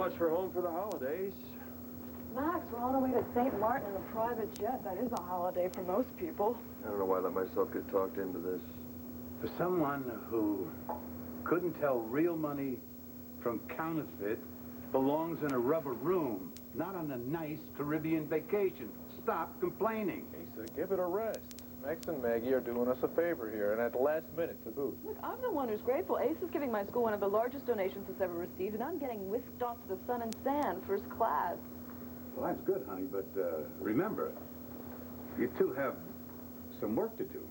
much for home for the holidays. Max, we're on our way to St. Martin in a private jet. That is a holiday for most people. I don't know why I let myself get talked into this. For someone who couldn't tell real money from counterfeit belongs in a rubber room, not on a nice Caribbean vacation. Stop complaining. He said, give it a rest. Max and Maggie are doing us a favor here, and at the last minute to boot. Look, I'm the one who's grateful. Ace is giving my school one of the largest donations it's ever received, and I'm getting whisked off to the sun and sand, first class. Well, that's good, honey, but remember, you two have some work to do.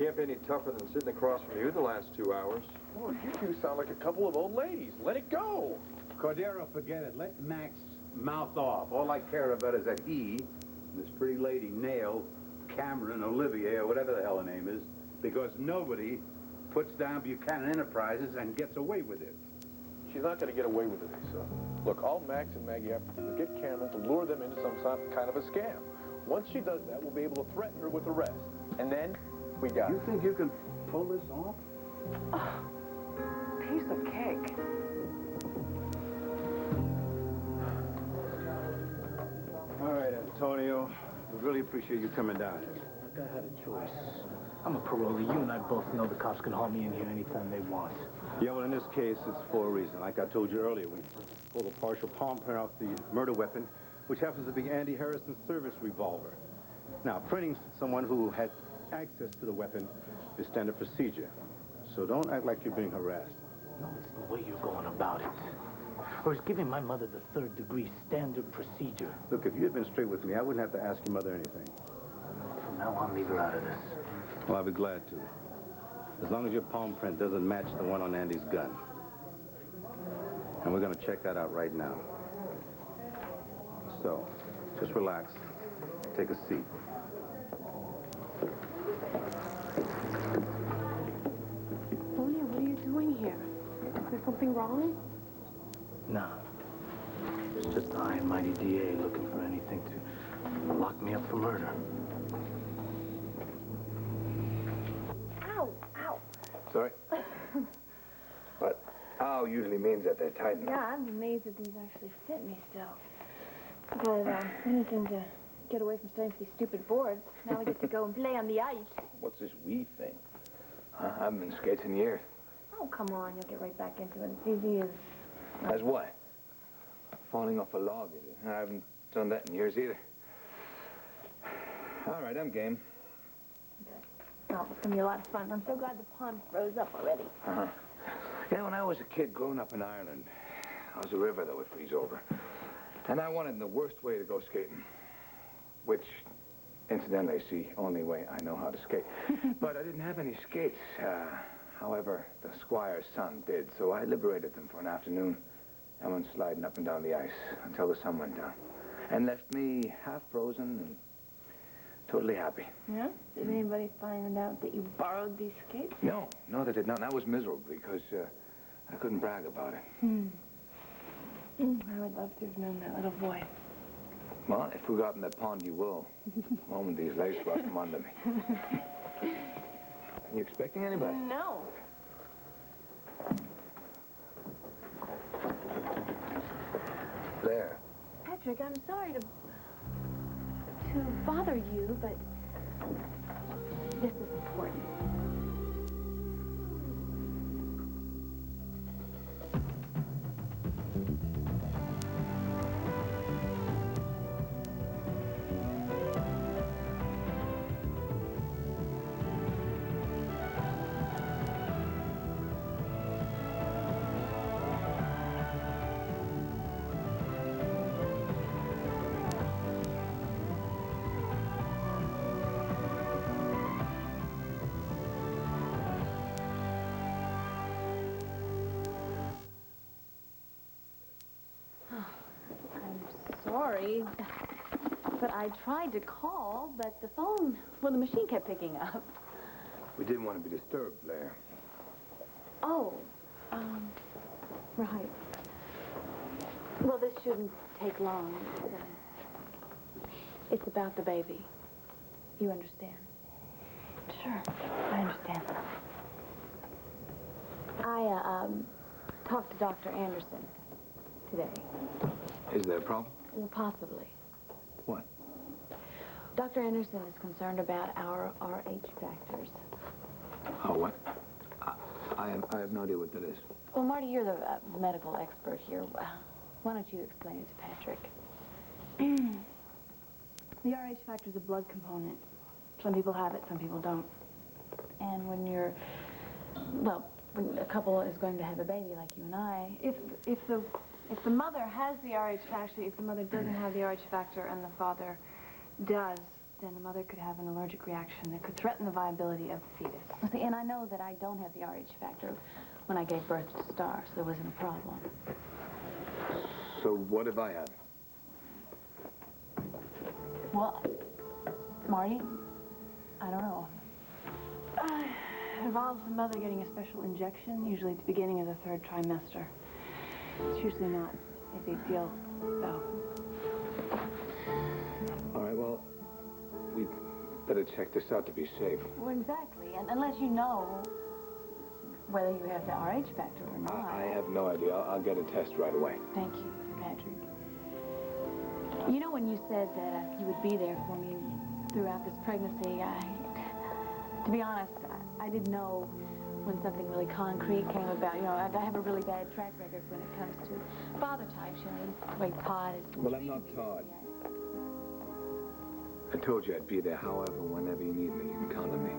Can't be any tougher than sitting across from you the last 2 hours. Oh, you two sound like a couple of old ladies. Let it go. Cordero, forget it. Let Max mouth off. All I care about is that he and this pretty lady, Nail, Cameron, Olivier, or whatever the hell her name is, because nobody puts down Buchanan Enterprises and gets away with it. She's not going to get away with it, Asa. Look, all Max and Maggie have to do is get Cameron to lure them into some kind of a scam. Once she does that, we'll be able to threaten her with arrest. And then, we got You think you can pull this off? Oh, piece of cake. All right, Antonio. We really appreciate you coming down. Look, I had a choice. I'm a parolee. You and I both know the cops can haul me in here anytime they want. Yeah, well, in this case, it's for a reason. Like I told you earlier, we pulled a partial palm print off the murder weapon, which happens to be Andy Harrison's service revolver. Now, printing someone who had access to the weapon is standard procedure. So don't act like you're being harassed. No, it's the way you're going about it. Or is giving my mother the third-degree standard procedure. Look, if you had been straight with me, I wouldn't have to ask your mother anything. From now on, leave her out of this. Well, I'll be glad to. As long as your palm print doesn't match the one on Andy's gun. And we're going to check that out right now. So, just relax. Take a seat. Sonia, what are you doing here? Is there something wrong? No. It's just the high and mighty DA looking for anything to lock me up for murder. Ow, ow. Sorry? What? Ow usually means that they're tight enough. Yeah, I'm amazed that these actually fit me still. But anything to get away from studying for these stupid boards. Now we get to go and play on the ice. What's this we thing? I haven't been skating in years. Oh, come on, you'll get right back into it. It's easy as... As what? Falling off a log, is it? I haven't done that in years either. All right, I'm game. Good. Oh, it's gonna be a lot of fun. I'm so glad the pond froze up already. Uh-huh. Yeah, when I was a kid growing up in Ireland, there was a river that would freeze over. And I wanted the worst way to go skating. Which, incidentally, is the only way I know how to skate. But I didn't have any skates. However, the squire's son did, so I liberated them for an afternoon and went sliding up and down the ice until the sun went down. And left me half frozen and totally happy. Yeah? Did anybody find out that you borrowed these skates? No, they did not. And I was miserable because I couldn't brag about it. I would love to have known that little boy. Well, if we go out in that pond, you will. One of these legs will come under me. You expecting anybody? No. There. Patrick, I'm sorry to bother you, but this is important. Sorry, but I tried to call, but the phone, well, the machine kept picking up. We didn't want to be disturbed, Blair. Oh, right. Well, this shouldn't take long. It's about the baby. You understand? Sure, I understand. I talked to Dr. Anderson. today. Is there a problem? Well, possibly. What? Dr. Anderson is concerned about our RH factors. Oh, what? I have no idea what that is. Well, Marty, you're the medical expert here. Why don't you explain it to Patrick? The RH factor is a blood component. Some people have it, some people don't. And when you're, well, when a couple is going to have a baby like you and I, if the mother has the RH factor, if the mother doesn't have the RH factor and the father does, then the mother could have an allergic reaction that could threaten the viability of the fetus. See, and I know that I don't have the RH factor when I gave birth to Star, so there wasn't a problem. So what if I have? Well, Marty, I don't know. It involves the mother getting a special injection, usually at the beginning of the 3rd trimester. It's usually not a big deal, though. All right, well, we better check this out to be safe. Well, exactly. And unless you know whether you have the RH factor or not. I have no idea. I'll get a test right away. Thank you, Patrick. You know, when you said that you would be there for me throughout this pregnancy, to be honest, I didn't know when something really concrete came about. You know, I have a really bad track record when it comes to father types, you know, the way Todd is. Well, I'm not Todd. I told you I'd be there, however, whenever you need me. You can count on me.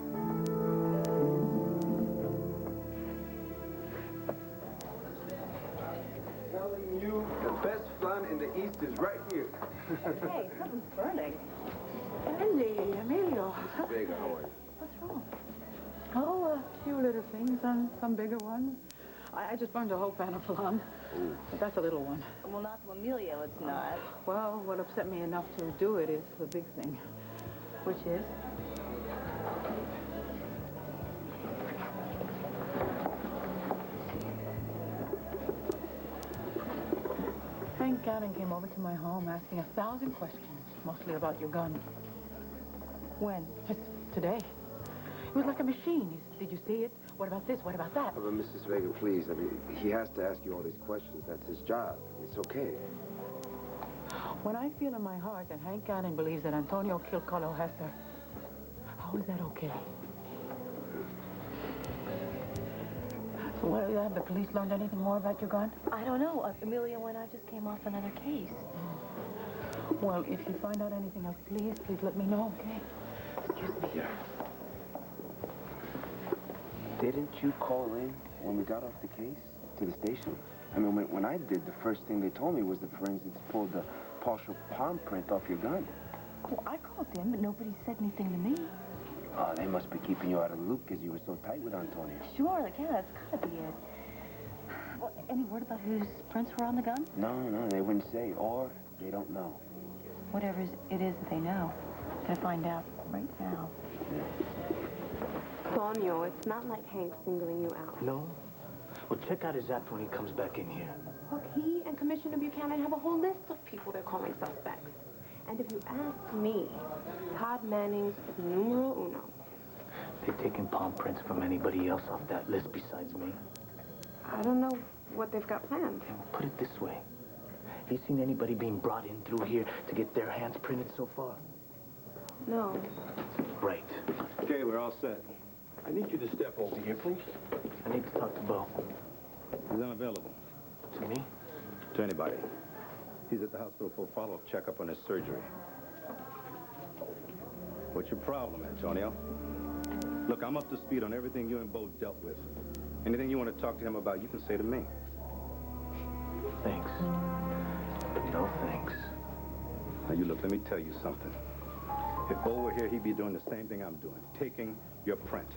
Telling you, the best fun in the East is right here. Hey, something's burning. Andy, Emilio. Vega, how are you? What's wrong? Oh, a few little things and some bigger ones. I just burned a whole pan of flan. But that's a little one. Well, not to Emilio, it's not. Well, what upset me enough to do it is the big thing, which is... Hank Gannon came over to my home asking 1,000 questions, mostly about your gun. When? It's today. It was like a machine. He said, did you see it? What about this? What about that? Oh, but Mrs. Vega, please, I mean, he has to ask you all these questions. That's his job. It's okay. When I feel in my heart that Hank Gannon believes that Antonio killed Carlo Hester, how is that okay? Well, have the police learned anything more about your gun? I don't know. Emilio and I just came off another case. Well, if you find out anything else, please let me know, okay? Excuse me. Yeah. Didn't you call in when we got off the case to the station? I mean, when I did, the first thing they told me was the forensics pulled the partial palm print off your gun. Well, I called in, but nobody said anything to me. Oh, they must be keeping you out of the loop because you were so tight with Antonio. Sure, yeah, that's gotta be it. Well, any word about whose prints were on the gun? No, they wouldn't say, or they don't know. Whatever it is that they know, gonna find out right now. Tonio, it's not like Hank's singling you out. No? Well, check out his act when he comes back in here. Look, he and Commissioner Buchanan have a whole list of people they're calling suspects. And if you ask me, Todd Manning's numero uno. They've taken palm prints from anybody else off that list besides me. I don't know what they've got planned. Put it this way. Have you seen anybody being brought in through here to get their hands printed so far? No. Right. Okay, we're all set. I need you to step over here, please. I need to talk to Bo. He's unavailable. To me? To anybody. He's at the hospital for a follow-up checkup on his surgery. What's your problem, Antonio? Look, I'm up to speed on everything you and Bo dealt with. Anything you want to talk to him about, you can say to me. Thanks. But no thanks. Now, you look, let me tell you something. If Bo were here, he'd be doing the same thing I'm doing, taking your print.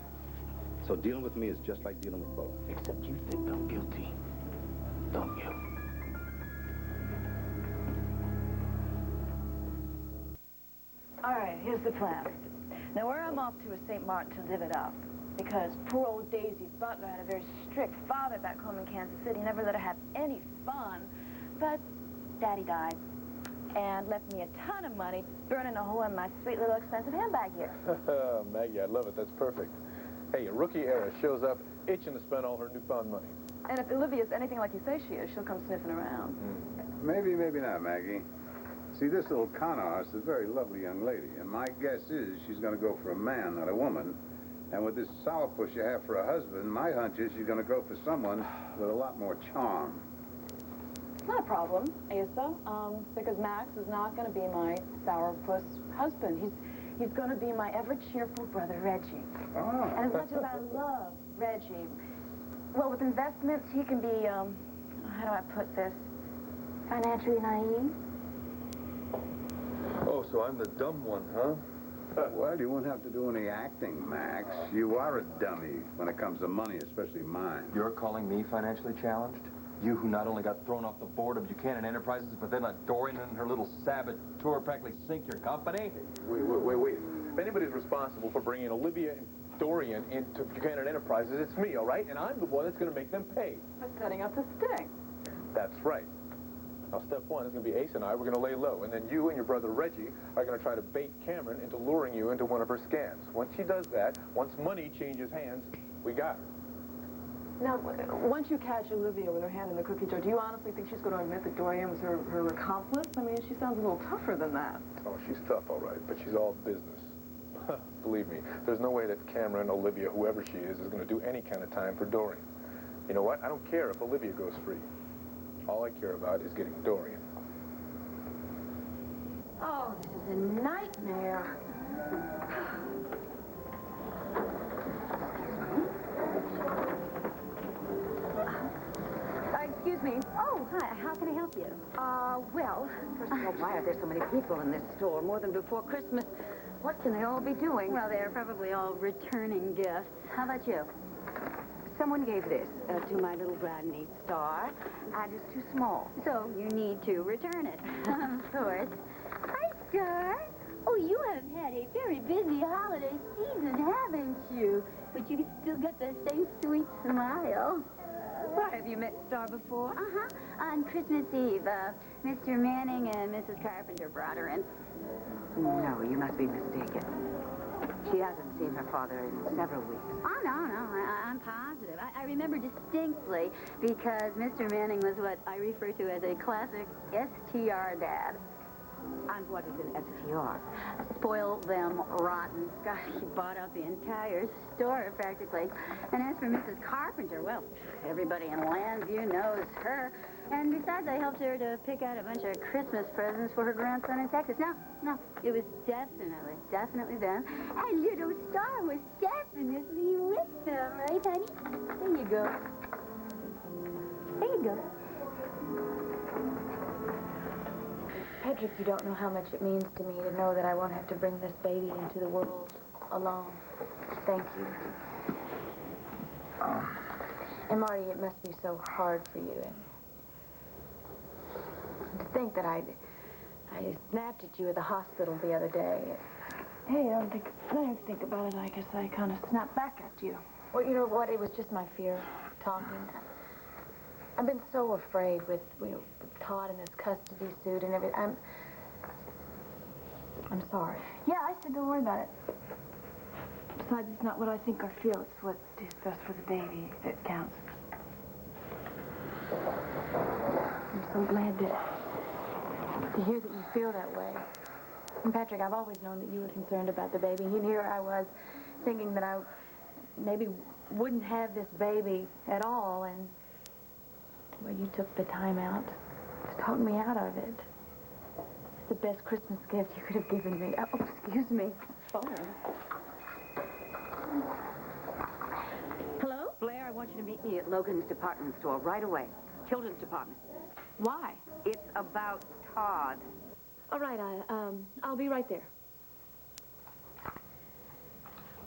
So dealing with me is just like dealing with Bo. Except you think I'm guilty, don't you? All right, here's the plan. Now, where I'm off to is St. Martin to live it up. Because poor old Daisy Butler had a very strict father back home in Kansas City. Never let her have any fun. But Daddy died and left me a ton of money burning a hole in my sweet little expensive handbag here. Maggie, I love it. That's perfect. Hey, a rookie heiress shows up itching to spend all her newfound money. And if Olivia's anything like you say she is, she'll come sniffing around. Maybe, maybe not, Maggie. See, this little con artist is a very lovely young lady, and my guess is she's going to go for a man, not a woman. And with this sourpuss you have for a husband, my hunch is she's going to go for someone with a lot more charm. It's not a problem, Asa, because Max is not going to be my sourpuss husband. He's going to be my ever-cheerful brother, Reggie. Oh. And as much as I love Reggie, well, with investments, he can be, how do I put this, financially naive. Oh, so I'm the dumb one, huh? Well, you won't have to do any acting, Max. You are a dummy when it comes to money, especially mine. You're calling me financially challenged? You who not only got thrown off the board of Buchanan Enterprises, but then let Dorian and her little saboteur practically sink your company? Wait. If anybody's responsible for bringing Olivia and Dorian into Buchanan Enterprises, it's me, all right? And I'm the one that's going to make them pay. For setting up the sting. That's right. Now, step one is going to be Ace and I. We're going to lay low. And then you and your brother Reggie are going to try to bait Cameron into luring you into one of her scams. Once she does that, once money changes hands, we got her. Now, once you catch Olivia with her hand in the cookie jar, do you honestly think she's going to admit that Dorian was her accomplice? I mean, she sounds a little tougher than that. Oh, she's tough, all right, but she's all business. Believe me, there's no way that Cameron, Olivia, whoever she is going to do any kind of time for Dorian. You know what? I don't care if Olivia goes free. All I care about is getting Dorian. Oh, this is a nightmare. Excuse me. Oh, hi. How can I help you? Well, first of all, why are there so many people in this store? More than before Christmas. What can they all be doing? Well, they're probably all returning gifts. How about you? Someone gave this to my little grandniece, Star, and it's too small. So you need to return it. Of course. Hi, Star. Oh, you have had a very busy holiday season, haven't you? But you still got the same sweet smile. Why, have you met Star before? Uh-huh. On Christmas Eve, Mr. Manning and Mrs. Carpenter brought her in. No, you must be mistaken. She hasn't seen her father in several weeks. Oh, no, I'm positive. I remember distinctly because Mr. Manning was what I refer to as a classic STR dad. And what is an STR? Spoil them rotten. Gosh, he bought out the entire store, practically. And as for Mrs. Carpenter, well, everybody in Landview knows her. And besides, I helped her to pick out a bunch of Christmas presents for her grandson in Texas. No, it was definitely them. And little Star was definitely with them, right, honey? There you go. There you go. Patrick, you don't know how much it means to me to know that I won't have to bring this baby into the world alone. Thank you. And Marty, it must be so hard for you. And to think that I snapped at you at the hospital the other day. Hey, I don't think about it. I guess I kind of snapped back at you. Well, you know what? It was just my fear talking. I've been so afraid with, Todd and his custody suit and everything. I'm sorry. Yeah, I said don't worry about it. Besides, it's not what I think or feel. It's what is best for the baby that counts. I'm so glad to hear that you feel that way. And Patrick, I've always known that you were concerned about the baby. And here I was thinking that I maybe wouldn't have this baby at all. And, well, you took the time out to talk me out of it. It's the best Christmas gift you could have given me. Oh, excuse me. Phone. Hello? Blair, I want you to meet me at Logan's department store right away. Children's department. Why? It's about Todd. All right, I'll be right there.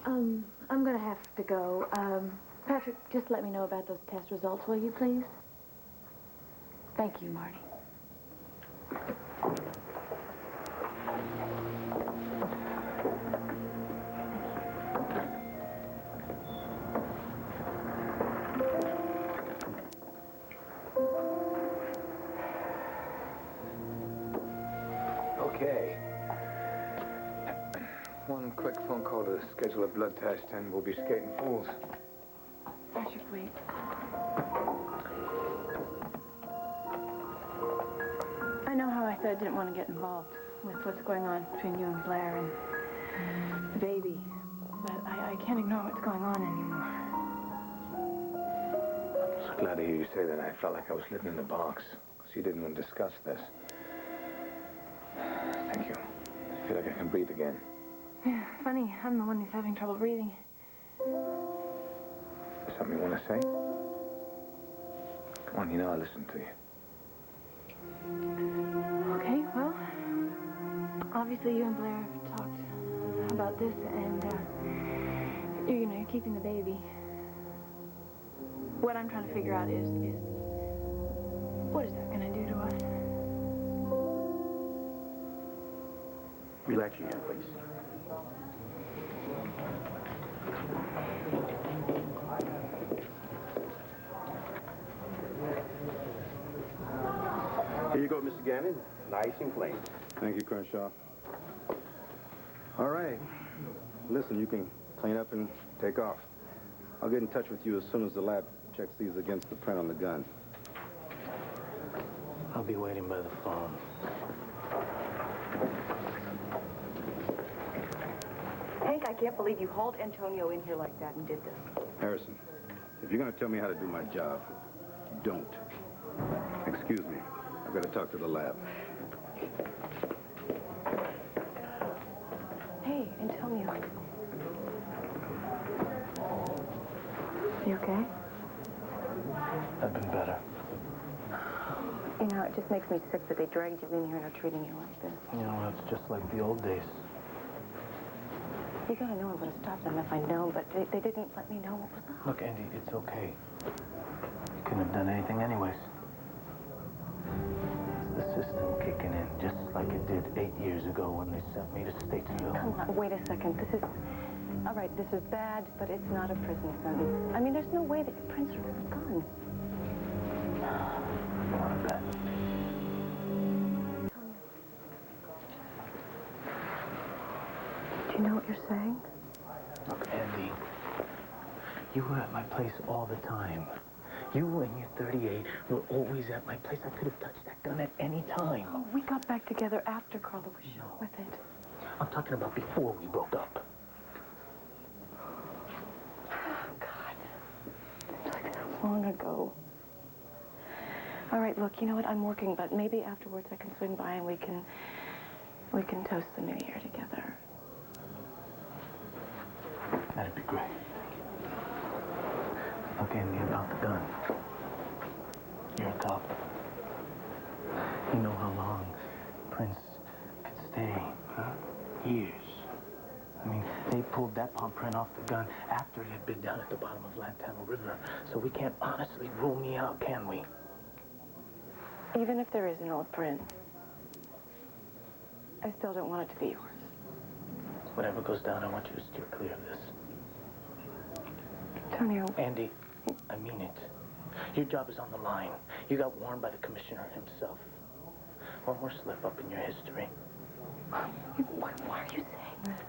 I'm gonna have to go. Patrick, just let me know about those test results, will you, please? Thank you, Marty. Okay. One quick phone call to schedule a blood test, and we'll be skating fools. Patrick, wait. said I didn't want to get involved with what's going on between you and Blair and the baby. But I can't ignore what's going on anymore. I'm so glad to hear you say that. I felt like I was living in a box, because you didn't want to discuss this. Thank you. I feel like I can breathe again. Yeah, funny. I'm the one who's having trouble breathing. Something you want to say? Come on, you know I'll listen to you. Okay, well, obviously you and Blair have talked about this, and you're keeping the baby. What I'm trying to figure out is what is this going to do to us? Relax your hand, please. Here you go, Mr. Gannon. Nice and clean. Thank you, Crenshaw. All right. Listen, you can clean up and take off. I'll get in touch with you as soon as the lab checks these against the print on the gun. I'll be waiting by the phone. Hank, I can't believe you hauled Antonio in here like that and did this. Harrison, if you're going to tell me how to do my job, don't. Excuse me. I've got to talk to the lab. Hey, Antonio. You okay? I've been better. You know, it just makes me sick that they dragged you in here and are treating you like this. You know, it's just like the old days. You gotta know I would have stopped them if I'd known, but they didn't let me know what was up. Look, Andy, it's okay. You couldn't have done anything anyways. It's the system kicking in, just like it did 8 years ago when they sent me to Statesville. Come on, wait a second. This is... All right, this is bad, but it's not a prison sentence. I mean, there's no way that your prince would have gone. Not a bet. Do you know what you're saying? Look, Andy, you were at my place all the time. You and your 38 were always at my place. I could have touched that gun at any time. Oh, we got back together after Carla was shot with it. I'm talking about before we broke up. Oh, God. It's like so long ago. All right, look, you know what? I'm working, but maybe afterwards I can swing by and we can toast the new year together. That'd be great. Look, Andy, about the gun. You're a cop. You know how long Prince could stay, huh? Years. I mean, they pulled that palm print off the gun after it had been down at the bottom of Lantana River. So we can't honestly rule me out, can we? Even if there is an old print, I still don't want it to be yours. Whatever goes down, I want you to steer clear of this. Antonio. Andy, I mean it. Your job is on the line. You got warned by the commissioner himself. One more slip up in your history. Why are you saying this?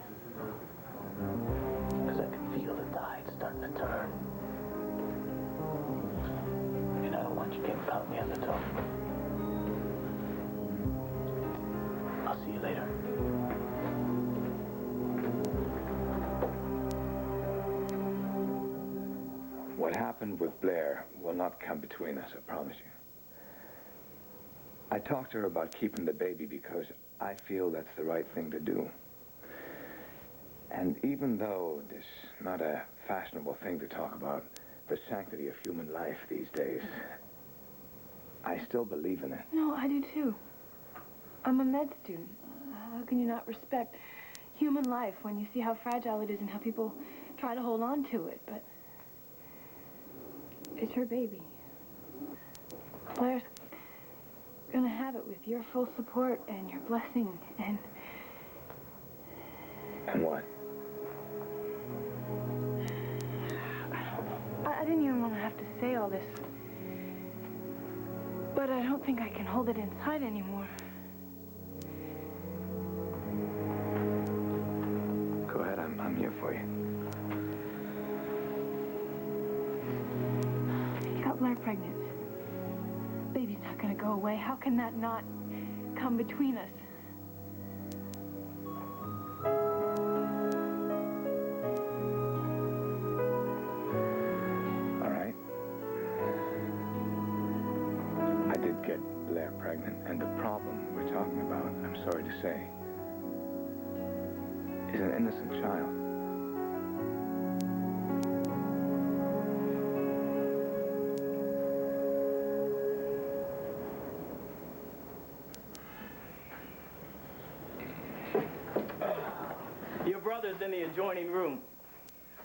Because I can feel the tide starting to turn. And I don't want you getting caught in the undertow. I'll see you later. What happened with Blair will not come between us, I promise you. I talked to her about keeping the baby because I feel that's the right thing to do. And even though it's not a fashionable thing to talk about the sanctity of human life these days, I still believe in it. No, I do too. I'm a med student. How can you not respect human life when you see how fragile it is and how people try to hold on to it? But it's her baby. Blair's gonna have it with your full support and your blessing and... And what? I didn't even want to have to say all this. But I don't think I can hold it inside anymore. Go ahead, I'm here for you. You got Blair pregnant. Baby's not gonna go away. How can that not come between us. All right. I did get Blair pregnant, and the problem we're talking about, I'm sorry to say, is an innocent child. Your brother's in the adjoining room.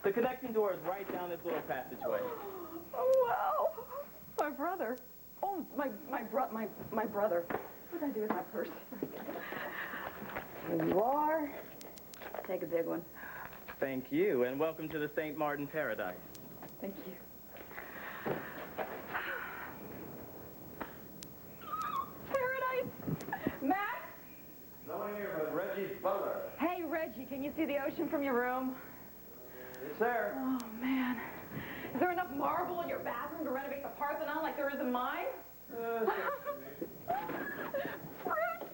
The connecting door is right down this little passageway. Oh, wow. My brother. Oh, my brother. What did I do with my purse? Here you are. Take a big one. Thank you, and welcome to the St. Martin Paradise. Thank you. Paradise! Max? No one here but Reggie's butler. Hey, Reggie, can you see the ocean from your room? Yes, sir. Oh, man. Is there enough marble in your bathroom to renovate the Parthenon like there is in mine? Fruit!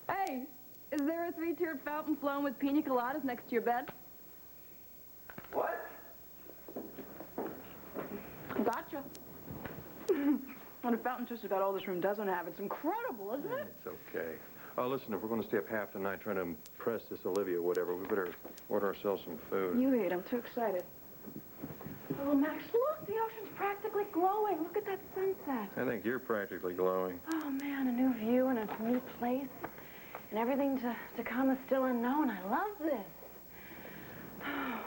Hey, is there a 3-tiered fountain flowing with pina coladas next to your bed? What? Gotcha. What a fountain just about all this room doesn't have. It's incredible, isn't it? It's okay. Listen, if we're going to stay up half the night trying to impress this Olivia or whatever, we better order ourselves some food. You eat. I'm too excited. Oh, Max, look. The ocean's practically glowing. Look at that sunset. I think you're practically glowing. Oh, man, a new view and a new place. And everything to come is still unknown. I love this. Oh.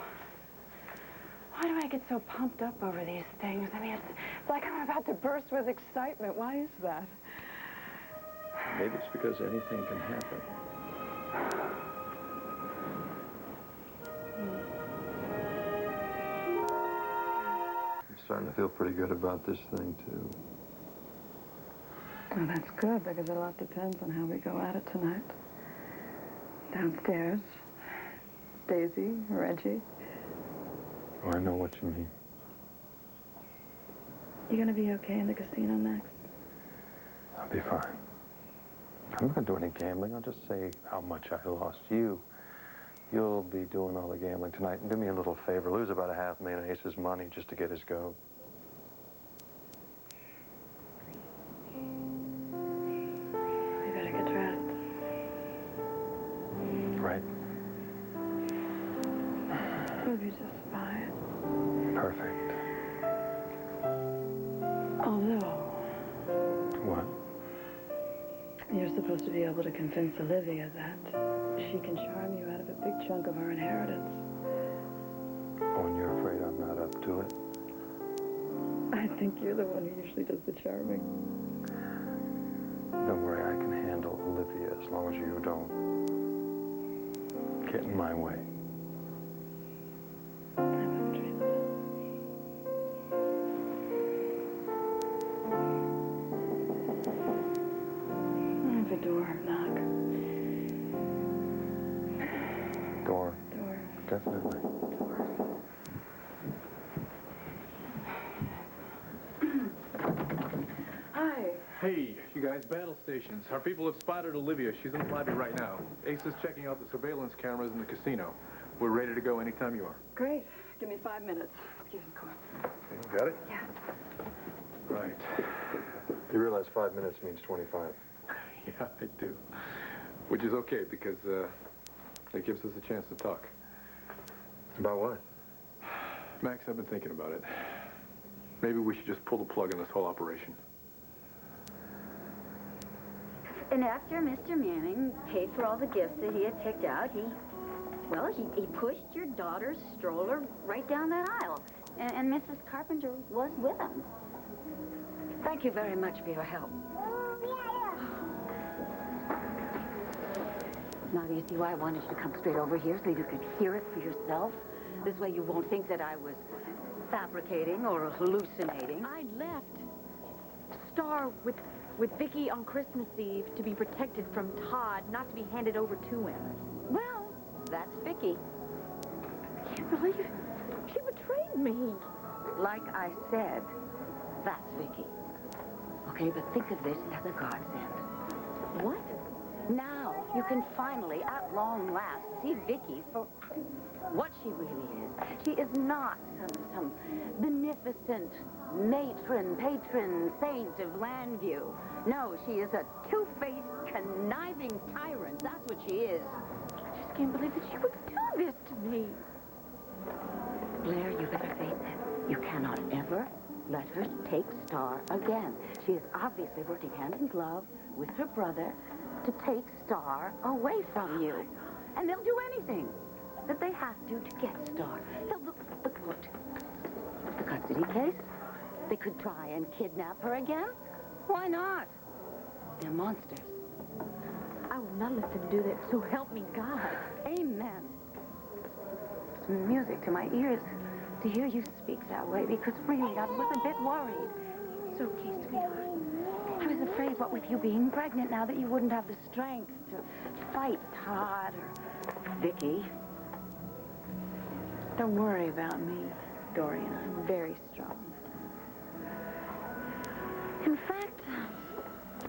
Why do I get so pumped up over these things? I mean, it's like I'm about to burst with excitement. Why is that? Maybe it's because anything can happen. I'm starting to feel pretty good about this thing, too. Well, that's good, because a lot depends on how we go at it tonight. Downstairs, Daisy, Reggie. Oh, I know what you mean. You gonna be okay in the casino, Max? I'll be fine. I'm not going to do any gambling. I'll just say how much I lost. You'll be doing all the gambling tonight. And do me a little favor. Lose about $500,000 of Ace's money just to get his goat. We better get dressed. Right. We'll be just fine. Perfect. Although... What? You're supposed to be able to convince Olivia that she can charm you out of a big chunk of our inheritance. Oh, and you're afraid I'm not up to it? I think you're the one who usually does the charming. Don't worry, I can handle Olivia as long as you don't get in my way. The door, knock. Door. Door. Definitely. Hi. Hey, you guys, battle stations. Our people have spotted Olivia. She's in the lobby right now. Ace is checking out the surveillance cameras in the casino. We're ready to go anytime you are. Great. Give me 5 minutes. Excuse me, Cora. Okay, got it? Yeah. Right. You realize 5 minutes means 25. Yeah, I do. Which is okay, because it gives us a chance to talk. About what? Max, I've been thinking about it. Maybe we should just pull the plug on this whole operation. And after Mr. Manning paid for all the gifts that he had picked out, he pushed your daughter's stroller right down that aisle. And Mrs. Carpenter was with him. Thank you very much for your help. Now, do you see why I wanted you to come straight over here so you could hear it for yourself? This way you won't think that I was fabricating or hallucinating. I left Star with Vicky on Christmas Eve to be protected from Todd, not to be handed over to him. Well, that's Vicky. I can't believe it. She betrayed me. Like I said, that's Vicky. Okay, but think of this as a godsend. What? Now, you can finally, at long last, see Vicky for what she really is. She is not some beneficent patron saint of Landview. No, she is a two-faced, conniving tyrant. That's what she is. I just can't believe that she would do this to me. Blair, you better face it. You cannot ever let her take Star again. She is obviously working hand in glove with her brother to take Star away from you. And they'll do anything that they have to get Star. They'll look the custody case. They could try and kidnap her again. Why not? They're monsters. I will not let them do that, so help me God. Amen. It's music to my ears to hear you speak that way, because really I was a bit worried. It's okay, sweetheart. I was afraid, what with you being pregnant now, that you wouldn't have the strength to fight Todd or Vicky. Don't worry about me, Dorian. I'm very strong. In fact,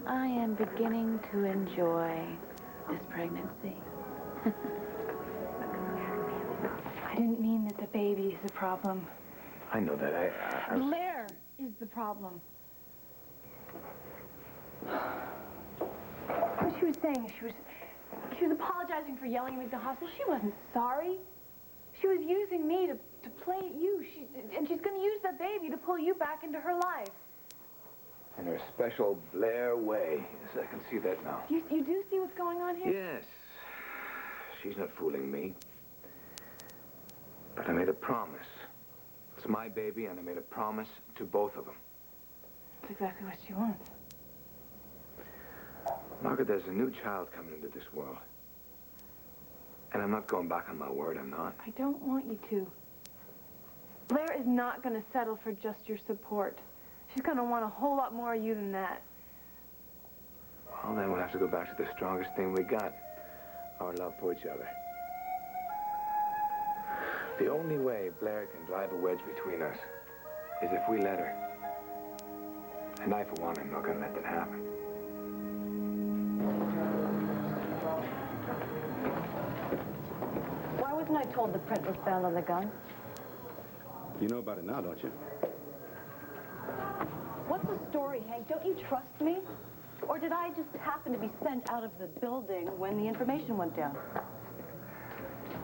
I am beginning to enjoy this pregnancy. I didn't mean that the baby is the problem. I know that. I was... Blair is the problem. What she was saying, she was apologizing for yelling at me at the hospital. She wasn't sorry. She was using me to play at you. And she's going to use the baby to pull you back into her life. In her special Blair way. Yes, I can see that now. You do see what's going on here? Yes. She's not fooling me. But I made a promise. It's my baby, and I made a promise to both of them. That's exactly what she wants. Margaret, there's a new child coming into this world. And I'm not going back on my word, I'm not. I don't want you to. Blair is not going to settle for just your support. She's going to want a whole lot more of you than that. Well, then we'll have to go back to the strongest thing we got. Our love for each other. The only way Blair can drive a wedge between us is if we let her. And I, for one, am not going to let that happen. Why wasn't I told the print was found on the gun? You know about it now, don't you? What's the story, Hank? Don't you trust me? Or did I just happen to be sent out of the building when the information went down?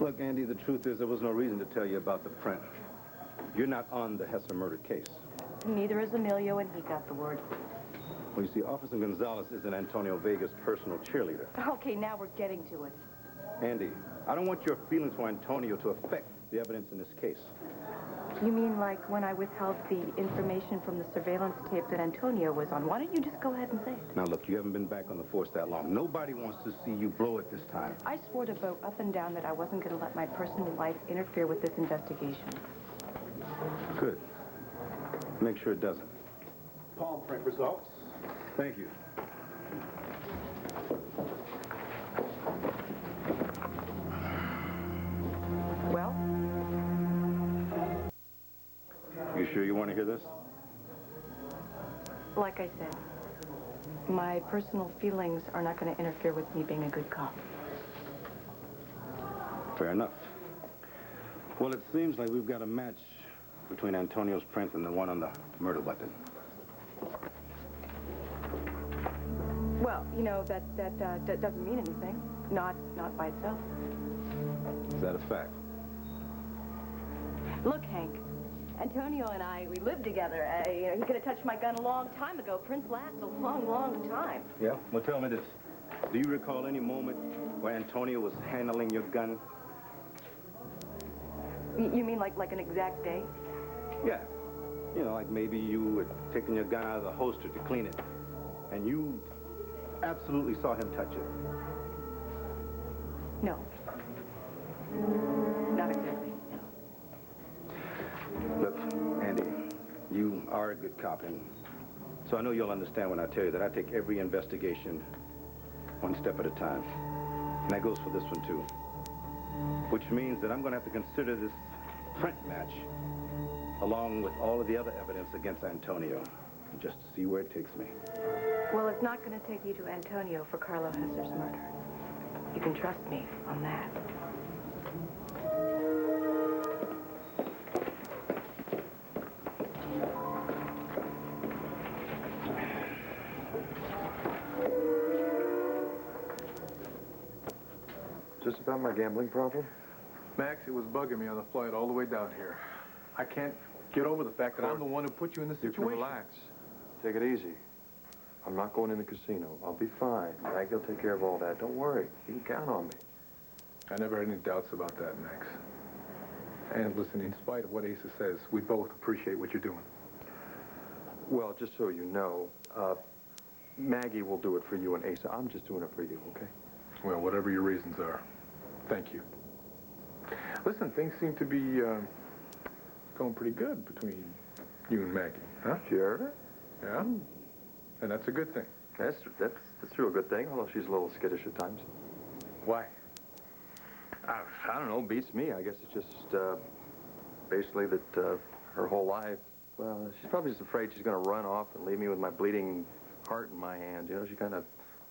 Look, Andy, the truth is there was no reason to tell you about the print. You're not on the Hesser murder case. Neither is Emilio, and he got the word. Well, you see, Officer Gonzalez isn't Antonio Vega's personal cheerleader. Okay, now we're getting to it. Andy, I don't want your feelings for Antonio to affect the evidence in this case. You mean like when I withheld the information from the surveillance tape that Antonio was on? Why don't you just go ahead and say it? Now, look, you haven't been back on the force that long. Nobody wants to see you blow it this time. I swore to vote up and down that I wasn't going to let my personal life interfere with this investigation. Good. Make sure it doesn't. Palm print results. Thank you. Well? You sure you want to hear this? Like I said, my personal feelings are not going to interfere with me being a good cop. Fair enough. Well, it seems like we've got a match between Antonio's print and the one on the murder weapon. Well, you know, that doesn't mean anything. Not by itself. Is that a fact? Look, Hank, Antonio and we lived together. You know, he could have touched my gun a long time ago. Prints last a long, long time. Yeah? Well, tell me this. Do you recall any moment where Antonio was handling your gun? You mean like an exact day? Yeah. You know, like maybe you had taken your gun out of the holster to clean it, and you absolutely saw him touch it. No. Not exactly, no. Look, Andy, you are a good cop, and so I know you'll understand when I tell you that I take every investigation one step at a time. And that goes for this one, too. Which means that I'm going to have to consider this print match along with all of the other evidence against Antonio. just to see where it takes me. Well, it's not going to take you to Antonio for Carlo Hesser's murder. You can trust me on that. Just about my gambling problem? Max, it was bugging me on the flight all the way down here. I can't get over the fact that I'm the one who put you in this situation. You can relax. Take it easy. I'm not going in the casino. I'll be fine. Maggie will take care of all that. Don't worry. You can count on me. I never had any doubts about that, Max. And listen, in spite of what Asa says, we both appreciate what you're doing. Well, just so you know, Maggie will do it for you and Asa. I'm just doing it for you, okay? Well, whatever your reasons are, thank you. Listen, things seem to be going pretty good between you and Maggie, huh? Sure. Yeah? And that's a good thing. That's real good thing, although she's a little skittish at times. Why? I don't know, beats me. I guess it's just basically that her whole life, well, she's probably just afraid she's going to run off and leave me with my bleeding heart in my hand. You know, she kind of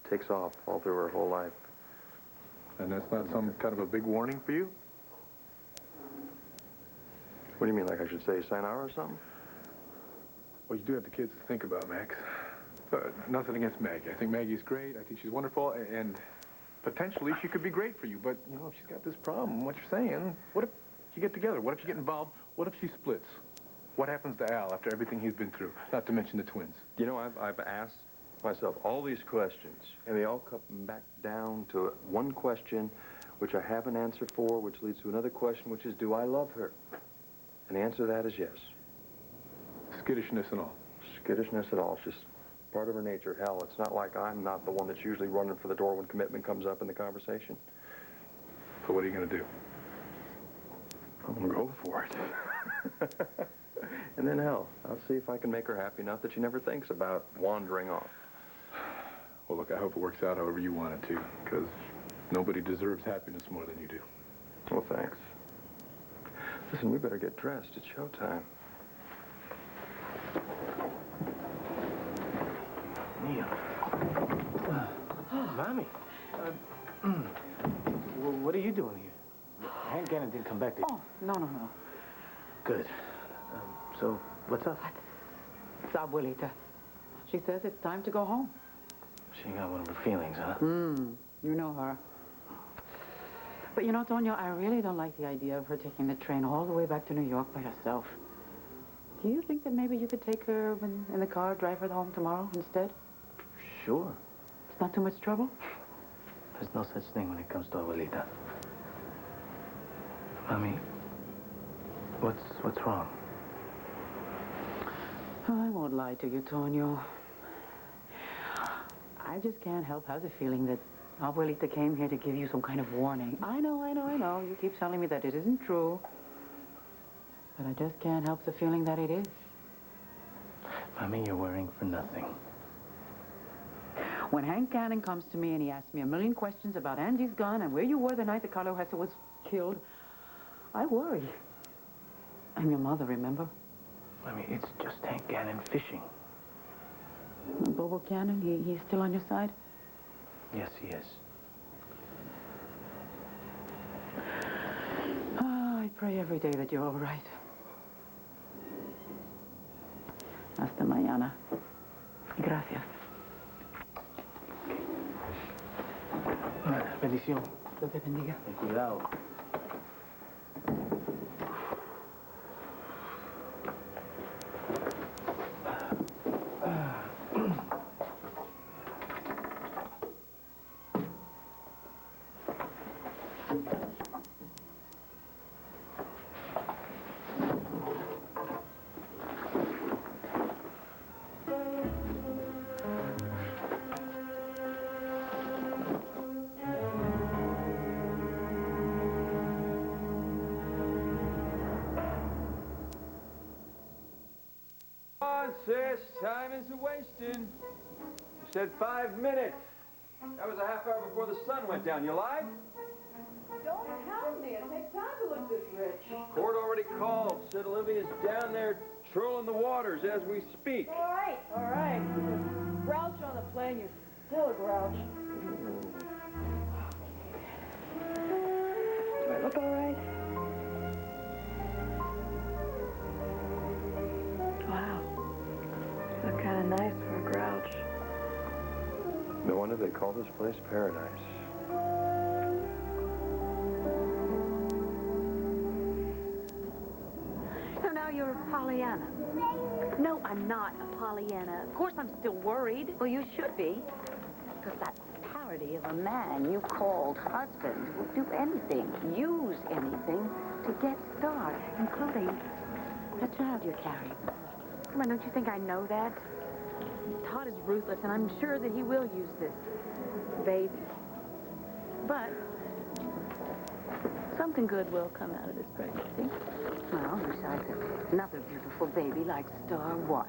takes off all through her whole life. And that's not some kind of a big warning for you? What do you mean, like I should say sayonara or something? Well, you do have the kids to think about, Max. Nothing against Maggie. I think Maggie's great. I think she's wonderful, and potentially she could be great for you. But, you know, if she's got this problem, what you're saying, what if you get together? What if you get involved? What if she splits? What happens to Al after everything he's been through? Not to mention the twins. You know, I've asked myself all these questions, and they all come back down to one question, which I have an answer for, which leads to another question, which is, do I love her? And the answer to that is yes. Skittishness and all. Skittishness and all. It's just part of her nature. Hell, it's not like I'm not the one that's usually running for the door when commitment comes up in the conversation. So what are you going to do? I'm going to go for it. And then, hell, I'll see if I can make her happy enough that she never thinks about wandering off. Well, look, I hope it works out however you want it to, because nobody deserves happiness more than you do. Well, thanks. Listen, we better get dressed. It's showtime. Neil. Mommy. What are you doing here? Hank Gannon didn't come back to you. Oh, no. Good. So, what's up? It's Abuelita. She says it's time to go home. She got one of her feelings, huh? You know her. But you know, Tonio, I really don't like the idea of her taking the train all the way back to New York by herself. Do you think that maybe you could take her in the car, drive her home tomorrow instead? Sure. It's not too much trouble? There's no such thing when it comes to Abuelita. Mommy, what's wrong? Oh, I won't lie to you, Tonio. I just can't help have the feeling that Abuelita came here to give you some kind of warning. I know. You keep telling me that it isn't true. But I just can't help the feeling that it is. Mommy, you're worrying for nothing. When Hank Gannon comes to me and he asks me a million questions about Andy's gun and where you were the night that Carlo Hesser was killed, I worry. I'm your mother, remember? I mean, it's just Hank Gannon fishing. Bobo Gannon, he's still on your side? Yes, he is. I pray every day that you're all right. Hasta mañana. Gracias. Bendición. Dios te bendiga. Ten cuidado. Sis, time is a-wasting. You said 5 minutes. That was a half hour before the sun went down. You lied? Don't tell me. It takes time to look this rich. Court already called. Said Olivia's down there trolling the waters as we speak. All right. Grouch on the plane, you're still a grouch. Do I look all right? Wow. You look kind of nice for a grouch. No wonder they call this place paradise. So now you're a Pollyanna. No, I'm not a Pollyanna. Of course I'm still worried. Well, you should be. Because that parody of a man you called husband will do anything, use anything to get Star, including the child you're carrying. Come on, don't you think I know that? Todd is ruthless, and I'm sure that he will use this baby. But something good will come out of this pregnancy. Well, besides another beautiful baby like Star, what?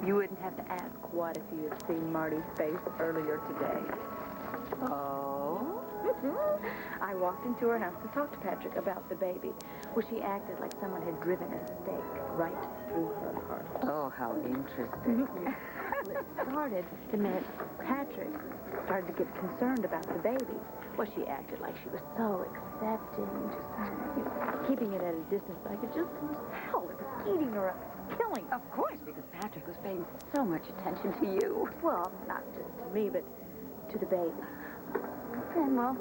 You wouldn't have to ask what if you had seen Marty's face earlier today. Oh? I walked into her house to talk to Patrick about the baby. Well, she acted like someone had driven a stake right through her heart. Oh, how interesting. Well, it started the minute Patrick started to get concerned about the baby. Well, she acted like she was so accepting, just keeping it at a distance. But I could just tell it was eating her up, killing her. Of course, because Patrick was paying so much attention to you. Well, not just to me, but to the baby. And, well,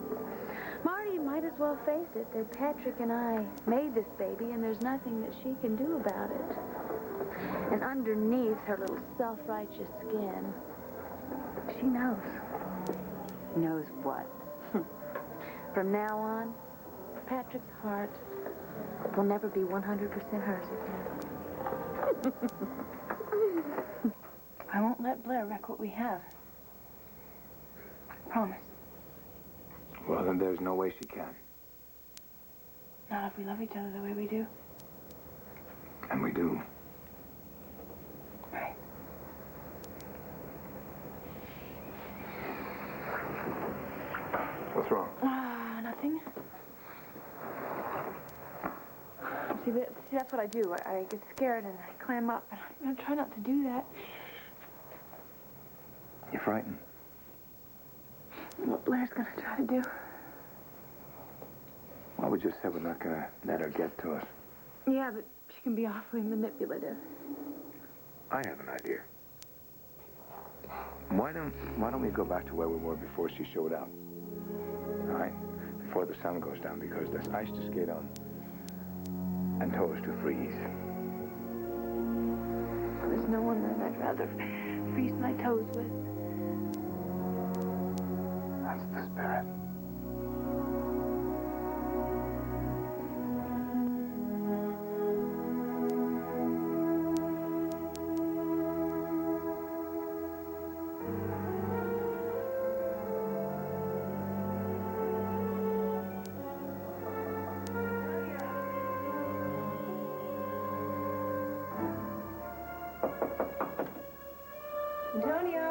Marty might as well face it that Patrick and I made this baby, and there's nothing that she can do about it. And underneath her little self-righteous skin, she knows. knows what? From now on, Patrick's heart will never be 100% hers again. I won't let Blair wreck what we have. Promise. Well, then there's no way she can. Not if we love each other the way we do. And we do. Right. What's wrong? Nothing. See, that's what I do. I get scared and I clam up. And I'm going to try not to do that. You're frightened. What Blair's going to try to do. Well, we just said we're not gonna let her get to us. Yeah, but she can be awfully manipulative. I have an idea. Why don't we go back to where we were before she showed up? All right? Before the sun goes down, because there's ice to skate on and toes to freeze. There's no one that I'd rather freeze my toes with. That's the spirit. Antonio,